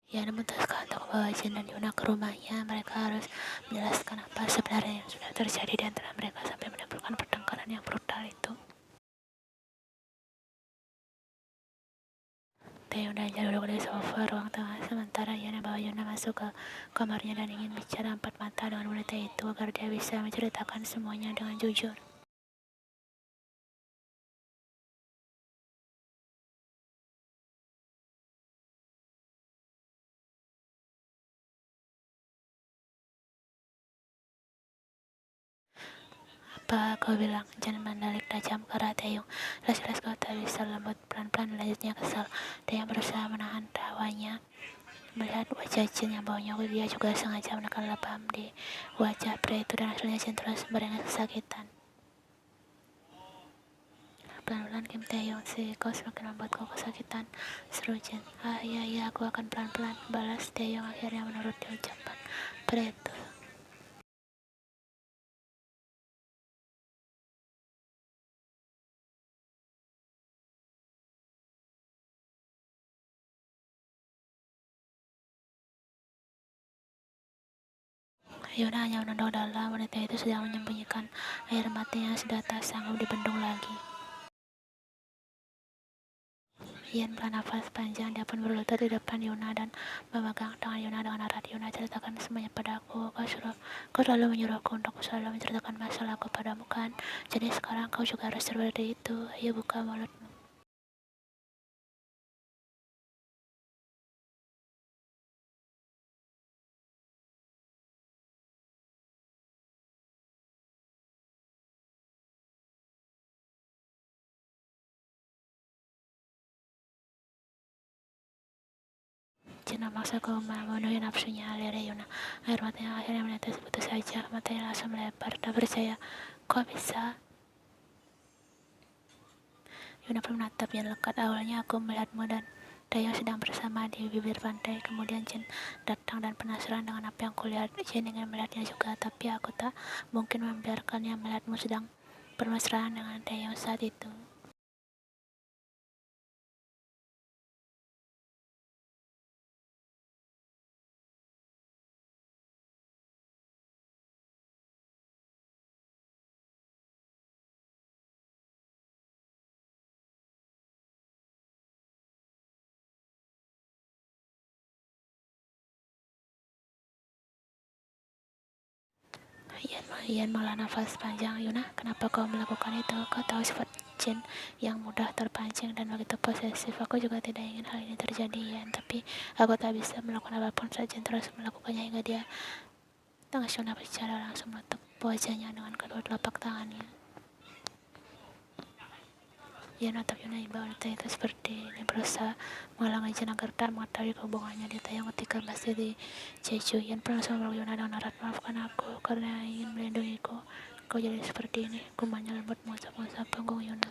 Ia memutuskan untuk membawa Jin dan Yuna ke rumahnya. Mereka harus menjelaskan apa sebenarnya yang sudah terjadi di antara mereka sampai menimbulkan pertengkaran yang brutal itu. Taeyong dan Jan duduk di sofa ruang tengah, sementara Yana bawa Yuna masuk ke kamarnya dan ingin bicara empat mata dengan wanita itu agar dia bisa menceritakan semuanya dengan jujur. Apa kau bilang? Jangan mendalik tajam ke arah Taeyong. Jelas-jelas kau tak bisa lembut. Pelan-pelan lanjutnya kesal. Taeyong berusaha menahan tawanya. Melihat wajah Jin yang baunya, dia juga sengaja menekan lebam di wajah pria itu dan hasilnya Jin terus merengek kesakitan. Pelan-pelan Kim Taeyong, si kau semakin membuatku kesakitan, seru Jin. Ah iya iya, aku akan pelan-pelan, balas Taeyong akhirnya menuruti ucapan pria itu. Yuna hanya menunduk dalam. Wanita itu sedang menyembunyikan air mata yang sudah tak sanggup dibendung lagi. Ian bernafas panjang. Dia pun berlutut di depan Yuna dan memegang tangan Yuna dengan erat. Yuna, ceritakan semuanya padaku. Kau selalu menyuruhku untuk selalu menceritakan masalahku padamu kan? Jadi sekarang kau juga harus seperti itu. Ayo buka mulutmu. Cina memaksaku memenuhi nafsunya. Lirik Yuna. Air matanya akhirnya menetes begitu saja. Matanya langsung melebar. Tak percaya. Kok bisa? Yuna pun menatap Jin lekat. Awalnya aku melihatmu dan Taeyong sedang bersama di bibir pantai. Kemudian Jin datang dan penasaran dengan apa yang kulihat. Jin ingin melihatnya juga, tapi aku tak mungkin membiarkannya melihatmu sedang bermesraan dengan Taeyong saat itu. Ian malah nafas panjang. Yuna, kenapa kau melakukan itu? Kau tahu sifat Jin yang mudah terpancing dan begitu posesif. Aku juga tidak ingin hal ini terjadi, Ian. Tapi aku tak bisa melakukan apapun saat Jin terus melakukannya hingga dia. Tengah Yuna bicara langsung menutup wajahnya dengan kedua telapak tangannya. Ia menatap Yuna. Wanita itu seperti ini berusaha menghalangi Jin agar tak mengetahui hubungannya di Taeyong ketika masih di Jeju. Ian pernah langsung memeluk Yuna dengan erat. Maafkan aku karena ingin melindungiku. Kau jadi seperti ini. Gumanya lembut mengusap-ngusap punggung Yuna.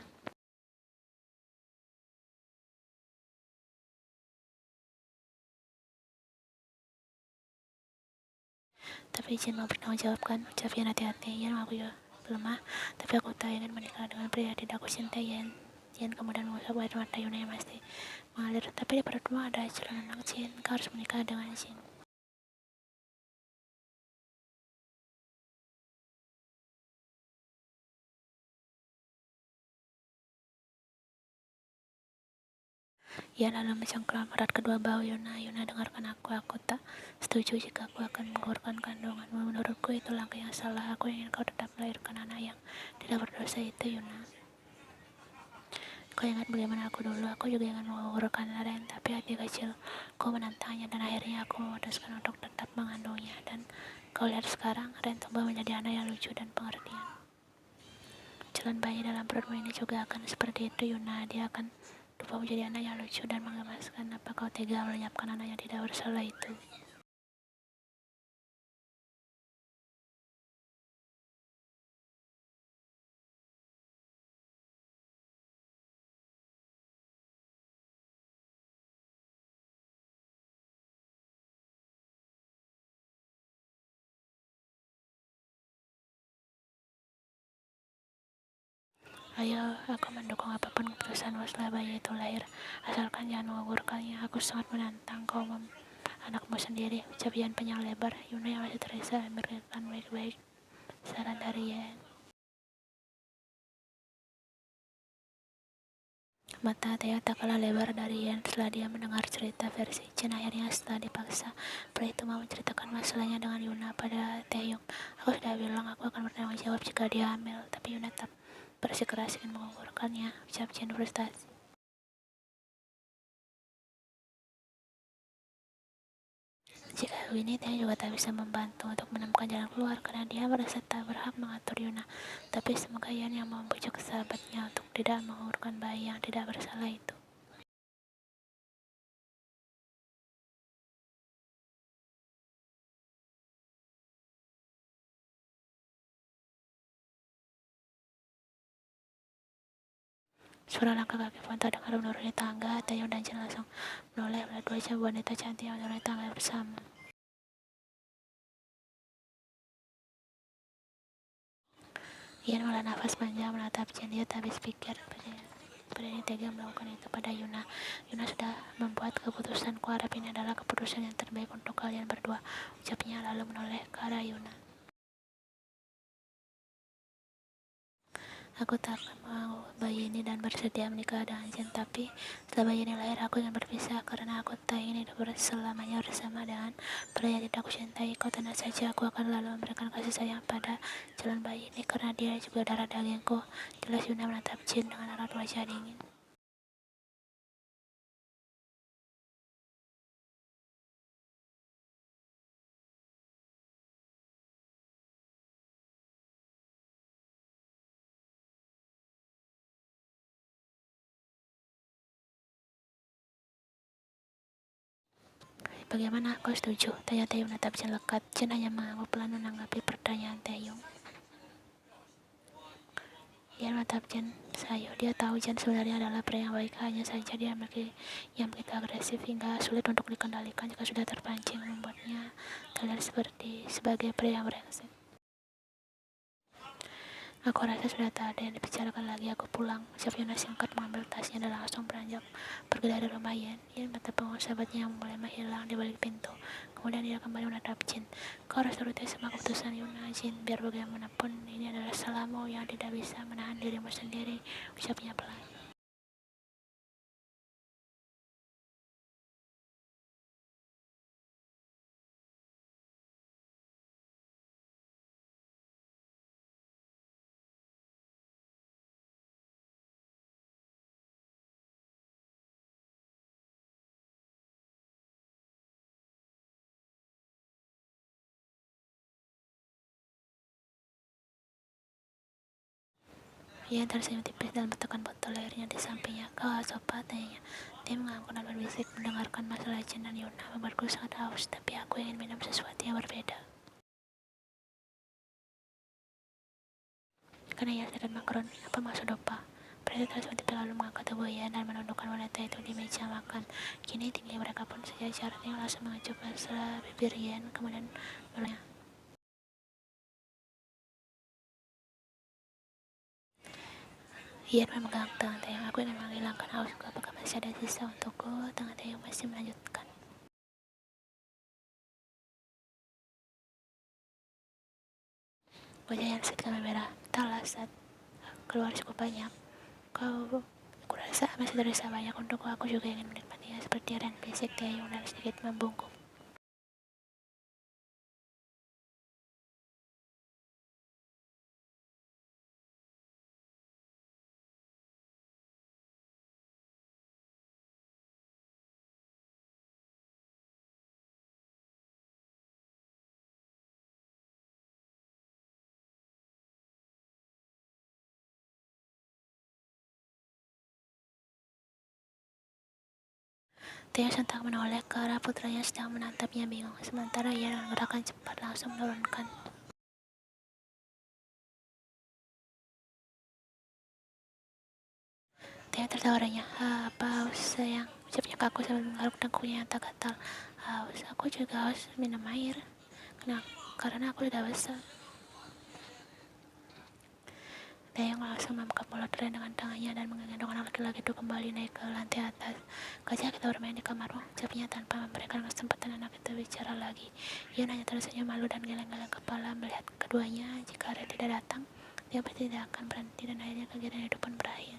Tapi Jin mau bertanggung jawabkan. Ucap Ian hati-hati. Ian aku ya lemah, tapi aku tak ingin menikah dengan pria yang tidak aku cintai. Ian kemudian mengusap air mata Yuna yang masih mengalir. Tapi di perutmu ada calon anak Jin. Kau harus menikah dengan Jin. Ia lalu mencengkram erat kedua bahu Yuna. Yuna, dengarkan aku. Aku tak setuju jika aku akan menggugurkan kandunganmu. Menurutku itu langkah yang salah. Aku ingin kau tetap melahirkan anak yang tidak berdosa itu, Yuna. Kau ingat bagaimana aku dulu? Aku juga ingin menggugurkan Ren, tapi hati kecilku menantangnya dan akhirnya aku memutuskan untuk tetap mengandungnya. Dan kau lihat sekarang, Ren tumbuh menjadi anak yang lucu dan pengertian. Calon bayi dalam perutmu ini juga akan seperti itu, Yuna. Dia akan tumbuh menjadi anak yang lucu dan menggemaskan. Apa kau tega melenyapkan anak yang tidak bersalah itu? Ayo, aku mendukung apapun keputusanmu setelah bayi itu lahir. Asalkan jangan menggugurkannya. Aku sangat menantang kau anakmu sendiri, ucap Yan panjang lebar. Yuna yang masih terisa memikirkan baik-baik saran dari Yan. Mata Taeyong tak kalah lebar dari Yan setelah dia mendengar cerita versi Chen. Akhirnya setelah dipaksa, pria itu mau menceritakan masalahnya dengan Yuna pada Taeyong. Aku sudah bilang aku akan bertanggung jawab jika dia hamil, tapi Yuna tetap bersikeras ingin mengugurkannya, ucap Chen frustasi. Jika Winnie, Taeyong juga tak bisa membantu untuk menemukan jalan keluar karena dia merasa tak berhak mengatur Yuna. Tapi semoga Yan yang membujuk sahabatnya untuk tidak mengugurkan bayi yang tidak bersalah itu. Suara langkah kaki pun terdengar menuruni tangga. Taeyong dan Chen langsung menoleh melihat dua wanita cantik yang menuruni tangga bersama. Yan menghela nafas panjang menatap Chen. Dia tak habis pikir berani tega melakukan itu pada Yuna. Yuna sudah membuat keputusan. Kuharap ini adalah keputusan yang terbaik untuk kalian berdua, ucapnya lalu menoleh ke arah Yuna. Aku tak akan mau bayi ini dan bersedia menikah dengan Chen, tapi setelah bayi ini lahir aku ingin berpisah karena aku tak ingin hidup selamanya bersama dengan pria yang tidak aku cintai. Kau tenang saja, aku akan lalu memberikan kasih sayang pada calon bayi ini karena dia juga darah dagingku. Jelas Yuna menatap Chen dengan raut wajah dingin. Bagaimana? Kau setuju? Tanya Taeyong menatap Chen lekat. Chen hanya mengangguk pelan menanggapi pertanyaan Taeyong. Dia menatap Chen sayu. Dia tahu Chen sebenarnya adalah pria yang baik, hanya saja dia yang begitu agresif hingga sulit untuk dikendalikan jika sudah terpancing, membuatnya terlihat sebagai pria yang brengsek. Aku rasa sudah tak ada yang dibicarakan lagi. Aku pulang. Ucap Yuna singkat mengambil tasnya dan langsung beranjak pergi dari rumah Yan. Yan mata pengurus sahabatnya yang mulai menghilang di balik pintu. Kemudian dia kembali menatap Jin. Kau harus turuti semua keputusan Yuna, Jin. Biar bagaimanapun ini adalah salahmu yang tidak bisa menahan dirimu sendiri, ucapnya pelan. Ia tersenyum tipis dan meletakkan botol airnya di sampingnya. Kau haus apa? Tanyanya. Dia mengangguk dan berbisik. Mendengarkan masalah Jin dan Yuna membuatku sangat haus, tapi aku ingin minum sesuatu yang berbeda. Karena ia sedang makaroni. Apa maksud opa? Pria itu tersenyum tipis lalu mengangkat tubuh ia dan menundukkan wanita itu di meja makan. Kini tinggi mereka pun sejajar. Dia langsung mengecup setelah bibir Yan, kemudian mulutnya. Ian memegang tangan Taeyong. Aku ingin menghilangkan hausku. Apakah masih ada sisa untukku? Tangan Taeyong masih melanjutkan. Wajah yang sedikit merah. Entahlah, saat keluar cukup banyak. Kau kurasa masih terasa banyak untukku. Aku juga ingin menikmatinya seperti Ren, bisik Taeyong dan sedikit membungkuk. Taeyong sontak menoleh ke arah putranya sedang menatapnya bingung. Sementara ia dengan gerakan cepat langsung menurunkan. Taeyong tertawa. Apa haus sayang? Ucapnya kaku sambil menggaruk dengkulnya yang tak gatal. Haus, aku juga haus minum air. Karena aku sudah besar. Taeyong langsung membuka mulut Ren dengan tangannya dan menggendong anak laki-laki itu kembali naik ke lantai atas. Gajah, kita bermain di kamarmu, ucapnya tanpa memberikan kesempatan anak itu bicara lagi. Yun hanya tersenyum malu dan geleng-geleng kepala melihat keduanya. Jika Ren tidak datang, dia pasti tidak akan berhenti dan akhirnya kegiatan hidup pun berakhir.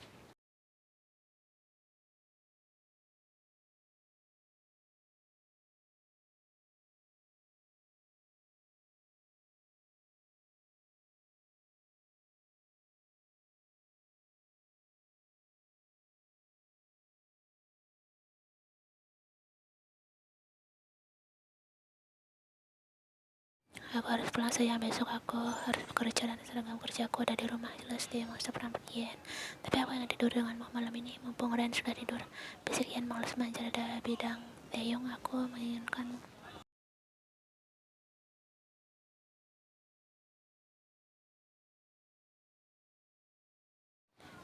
Aku harus pulang sayang, besok aku harus bekerja dan seragam kerjaku ada di rumah. Jelas dia maksa perampok Yen. Tapi aku ingin tidur denganmu malam ini, mumpung Ren sudah tidur. Bisik Yen malas menjadi bidang Taeyong, aku menginginkanmu.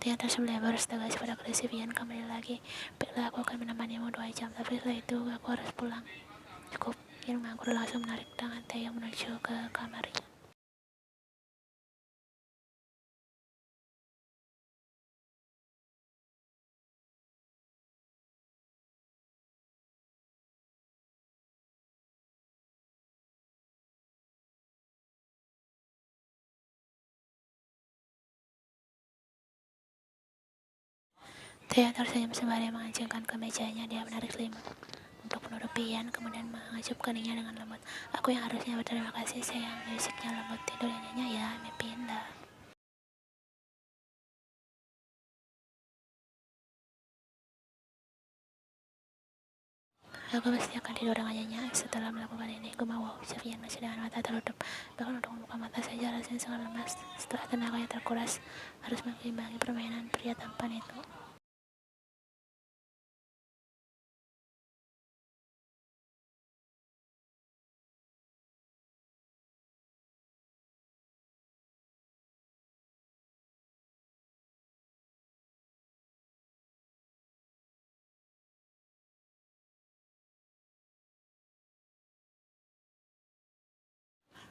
Tian tersebelah berastaga sifat agresif. Yen kembali lagi. Baiklah, aku akan menemanimu 2 jam, tapi setelah itu aku harus pulang. Cukup. Yen menganggur langsung menarik tangan Taeyong menuju ke kamarnya. Taeyong tersenyum sembari mengancingkan kemejanya. Dia menarik selimut untuk menutupi Yan, kemudian mengacup keningnya dengan lembut. Aku yang harusnya berterima kasih sayang, bisiknya lembut. Tidur yang nyenyak ya, mimpi indah. Aku pasti akan tidur dengan nyenyak setelah melakukan ini. Gumawa, ucap Yan masih dengan mata tertutup. Bahkan untuk membuka mata saja rasanya sangat lemas. Setelah tenaganya terkuras, harus mengimbangi permainan pria tampan itu.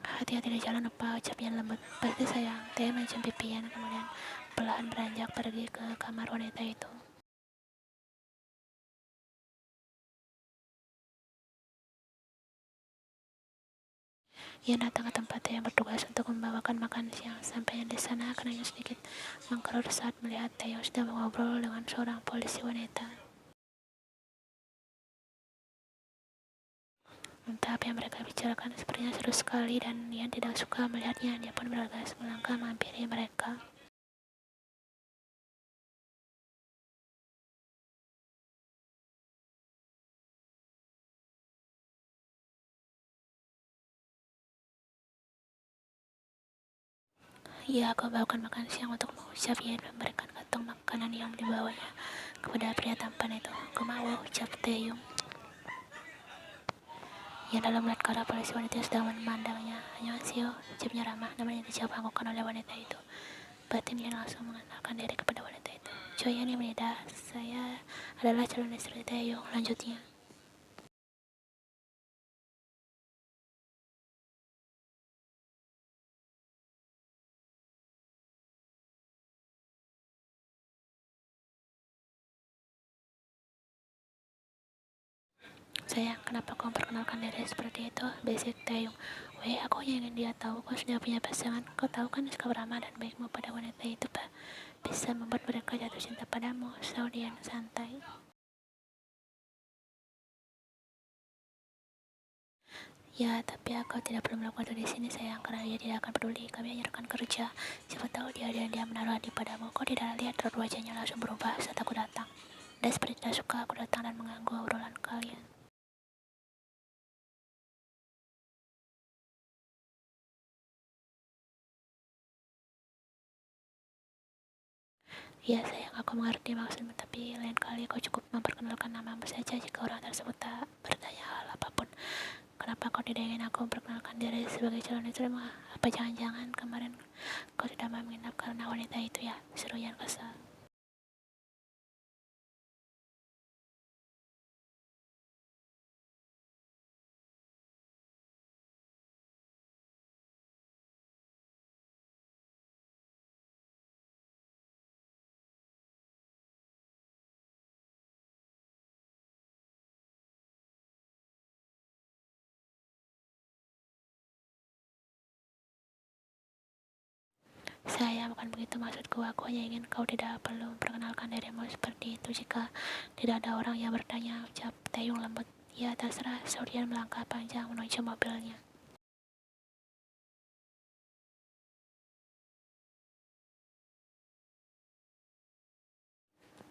Hati-hati di jalan, lupa, ucap Yan lembut. Pasti sayang. Teh mencium pipi Yan, kemudian perlahan beranjak pergi ke kamar wanita itu. Ia datang ke tempat yang bertugas untuk membawakan makan siang. Sampainya di sana, kenanya sedikit mengkerut saat melihat Taeyong sedang mengobrol dengan seorang polisi wanita. Entah apa yang mereka bicarakan, sepertinya seru sekali dan Ian tidak suka melihatnya. Dia pun bergegas melangkah menghampiri mereka. Ia aku bawakan makan siang untukmu, ucap Ian memberikan kantong makanan yang dibawanya kepada pria tampan itu. Kemau, ucap Taeyong. Ia lalu melihat ke arah polisi wanita yang sedang memandangnya. Annyeonghaseyo, ucapnya ramah, namun yang dijawab anggukan oleh wanita itu. Batin Ian langsung mengenalkan diri kepada wanita itu. Choyan yang menida, saya adalah calon istri Taeyong, lanjutnya. Sayang, kenapa kau memperkenalkan diri seperti itu? Basic Taeyong. Weh, aku hanya ingin dia tahu kau sudah punya pasangan. Kau tahu kan sikap ramah dan baikmu pada wanita itu, Pak. Bisa membuat mereka jatuh cinta padamu, Saudian santai. Ya, tapi aku tidak perlu melakukan itu di sini, sayang, karena dia tidak akan peduli. Kami hanya rekan kerja. Siapa tahu dia menaruh hati padamu. Kau tidak lihat raut wajahnya langsung berubah saat aku datang. Dan seperti tidak suka aku datang dan mengganggu obrolan kalian. Ya sayang, aku mengerti maksudmu, tapi lain kali kau cukup memperkenalkan namamu saja jika orang tersebut tak bertanya hal apapun. Kenapa kau tidak ingin aku memperkenalkan diri sebagai calon istrimu? Apa jangan-jangan kemarin kau tidak mau menginap karena wanita itu ya? Seru yang kesal. Saya bukan begitu maksudku, aku hanya ingin kau tidak perlu memperkenalkan dirimu seperti itu. Jika tidak ada orang yang bertanya, ucap Taeyong lembut. Ya terserah, Surian melangkah panjang menuju mobilnya.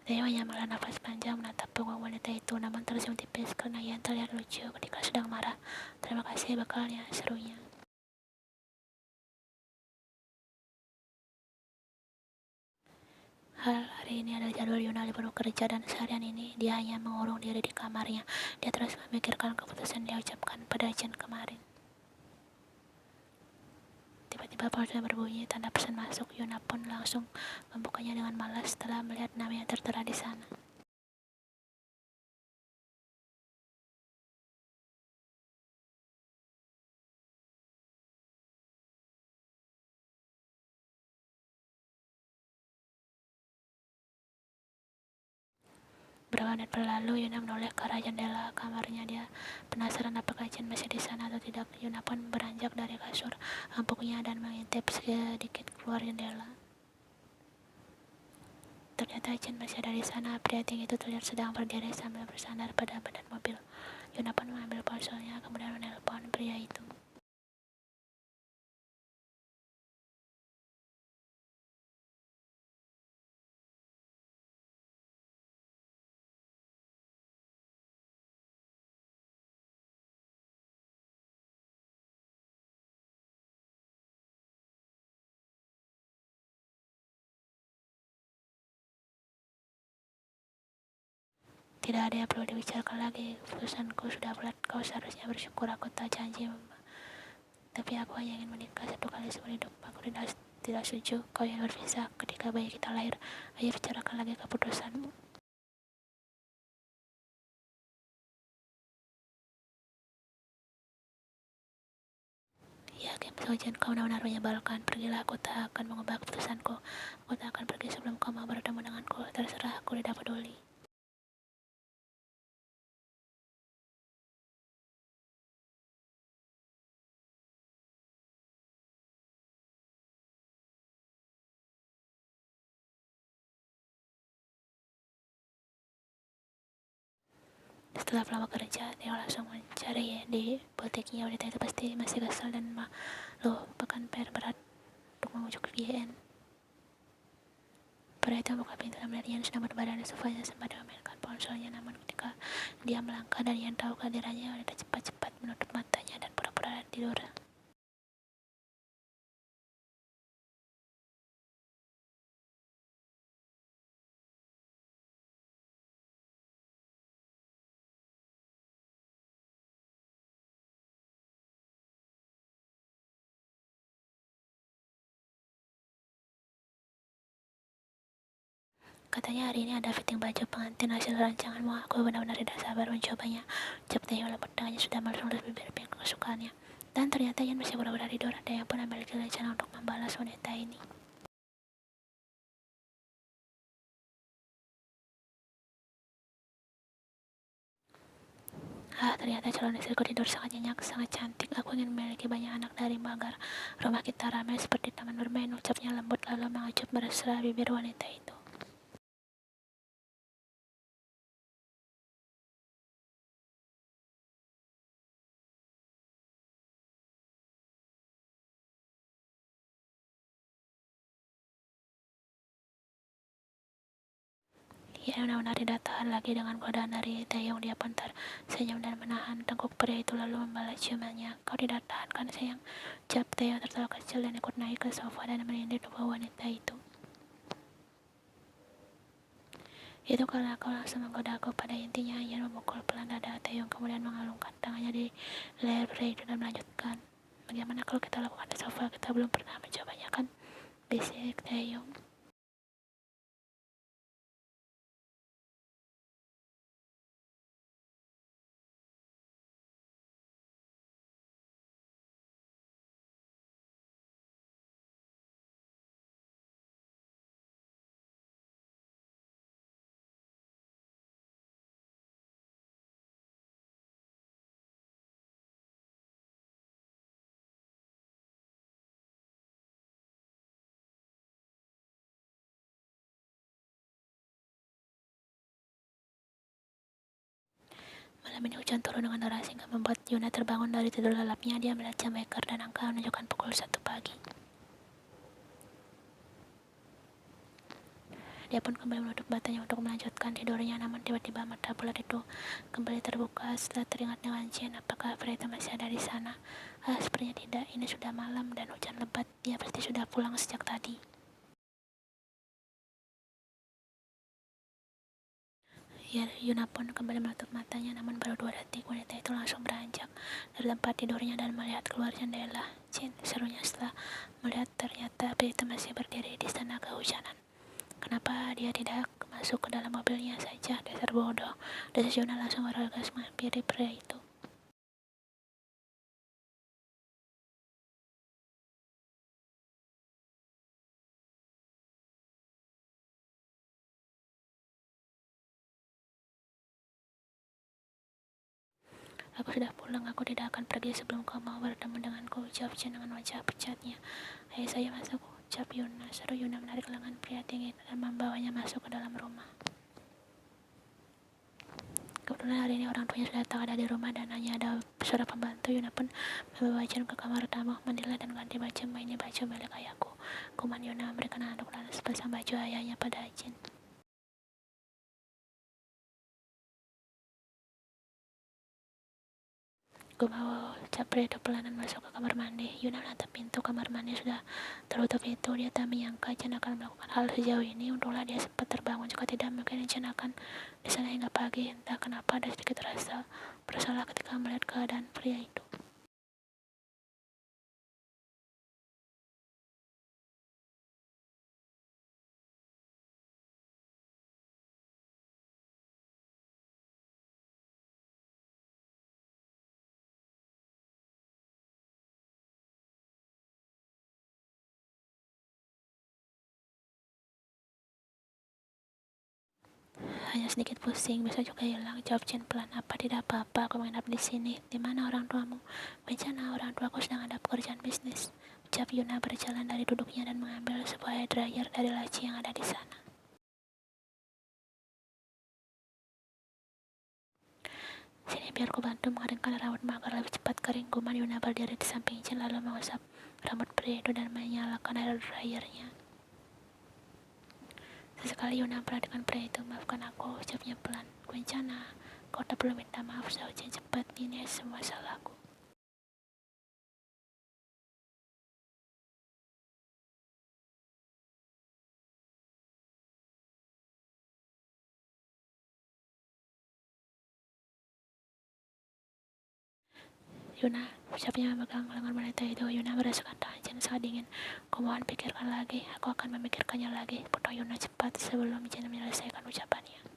Taeyong hanya menghela nafas panjang menatap punggung wanita itu, namun tersenyum tipis karena ia terlihat lucu ketika sedang marah. Terima kasih bekalnya, serunya. Hari ini adalah jadwal Yuna libur bekerja dan seharian ini dia hanya mengurung diri di kamarnya. Dia terus memikirkan keputusan dia ucapkan pada Jen kemarin. Tiba-tiba ponsel berbunyi, tanda pesan masuk. Yuna pun langsung membukanya dengan malas setelah melihat nama yang tertera di sana. Beberapa menit berlalu, Yuna menoleh ke arah jendela kamarnya. Dia penasaran apakah Jen masih di sana atau tidak. Yuna pun beranjak dari kasur empuknya dan mengintip sedikit keluar jendela. Ternyata Chen masih ada di sana. Pria tinggi itu terlihat sedang berdiri sambil bersandar pada badan mobil. Yuna pun mengambil ponselnya, kemudian menelpon pria itu. Tidak ada yang perlu dibicarakan lagi. Keputusanku sudah bulat. Kau seharusnya bersyukur aku tak janji. Tapi aku hanya ingin menikah satu kali seumur hidup. Aku tidak setuju kau ingin berpisah ketika bayi kita lahir. Ayo bicarakan lagi keputusanmu. Yakin Sojan kau benar-benar menyebalkan. Pergilah, aku tak akan mengubah keputusanku. Aku tak akan pergi sebelum kau mau bertemu denganku. Terserah, aku tidak peduli. Setelah lama kerja, Theo langsung mencari di butiknya. Wanita itu pasti masih kesal dan melupakan PR berat untuk membujuk Yen. Pria itu membuka pintu dan melihat Yen sedang berbadan di sofanya sempat memainkan ponselnya. Namun ketika dia melangkah dan Yen tahu kehadirannya, wanita cepat-cepat menutup matanya dan pura-pura tidur. Katanya hari ini ada fitting baju pengantin hasil rancanganmu. Aku benar-benar tidak sabar mencobanya. Ucap Theo lembut, tangannya sudah melulus bibir pink kesukaannya. Dan ternyata Yen masih pura-pura tidur. Ada yang pun memiliki rencana untuk membalas wanita ini. Ternyata calon istriku tidur sangat nyenyak, sangat cantik. Aku ingin memiliki banyak anak darimu agar rumah kita ramai seperti taman bermain. Ucapnya lembut lalu mengacup mesra bibir wanita itu. Ia benar-benar tidak tahan lagi dengan godaan dari Taeyong. Dia pun tersenyum dan menahan tengkuk pria itu lalu membalas ciumannya. Kau tidak tahan kan sayang? Ucap Taeyong tertawa kecil dan ikut naik ke sofa dan menindih tubuh wanita itu. Itu karena kau langsung menggoda aku. Pada intinya ia memukul pelan dada Taeyong kemudian mengalungkan tangannya di leher pria itu dan melanjutkan. Bagaimana kalau kita lakukan di sofa? Kita belum pernah mencobanya kan? Bisik Taeyong. Malam ini hujan turun dengan deras hingga membuat Yuna terbangun dari tidur lelapnya. Dia melihat jam beker dan angka menunjukkan pukul 1 pagi. Dia pun kembali menutup matanya untuk melanjutkan tidurnya, namun tiba-tiba mata bulat itu kembali terbuka setelah teringat dengan Jin. Apakah pria itu masih ada di sana? Sepertinya tidak. Ini sudah malam dan hujan lebat. Dia pasti sudah pulang sejak tadi. Ya, Yuna pun kembali menutup matanya, namun baru 2 detik wanita itu langsung beranjak dari tempat tidurnya dan melihat keluar jendela. Jin, serunya setelah melihat ternyata pria itu masih berdiri di sana kehujanan. Kenapa dia tidak masuk ke dalam mobilnya saja? Dasar bodoh. Desis Yuna langsung bergegas menghampiri pria itu. Aku sudah pulang, aku tidak akan pergi sebelum kau mau bertemu denganku, ucap Jin dengan wajah pecatnya. Ayo saya masuk, ucap Yuna. Seru Yuna menarik lengan pria tinggi dan membawanya masuk ke dalam rumah. Kebetulan hari ini orang tuanya sudah tak ada di rumah dan hanya ada seorang pembantu. Yuna pun membawa Jin ke kamar tamu, mandilah dan ganti baju. Ini baju milik ayahku. Kuman Yuna memberikan handuk dan sepasang baju ayahnya pada Jin. Gue mau Capri itu pelanan masuk ke kamar mandi. Yuna menatap pintu kamar mandi sudah tertutup itu. Dia tak menyangka Chen akan melakukan hal sejauh ini. Untunglah dia sempat terbangun. Jika tidak, mungkin Chen akan di sana hingga pagi. Entah kenapa ada sedikit rasa bersalah ketika melihat keadaan pria itu. Hanya sedikit pusing, bisa juga hilang, jawab Chen pelan. Apa tidak apa-apa, aku menginap di sini. Di mana orang tuamu? Bencana, orang tuaku sedang ada pekerjaan bisnis, ucap Yuna berjalan dari duduknya dan mengambil sebuah hair dryer dari laci yang ada di sana. Sini biar ku bantu mengeringkan rambutmu agar lebih cepat kering. Gumam Yuna berdiri di samping Chen lalu mengusap rambut pria itu dan menyalakan hair dryernya. Sesekali Yuna memperhatikan pria itu. Maafkan aku, ucapnya pelan. Kencana, kau tak perlu minta maaf, saja cepat. Ini semua salahku. Yuna, ucapnya memegang lengan wanita itu. Yuna merasakan tangan Chen sangat dingin. Kumohon pikirkan lagi, aku akan memikirkannya lagi. Potong Yuna cepat sebelum Chen menyelesaikan ucapannya.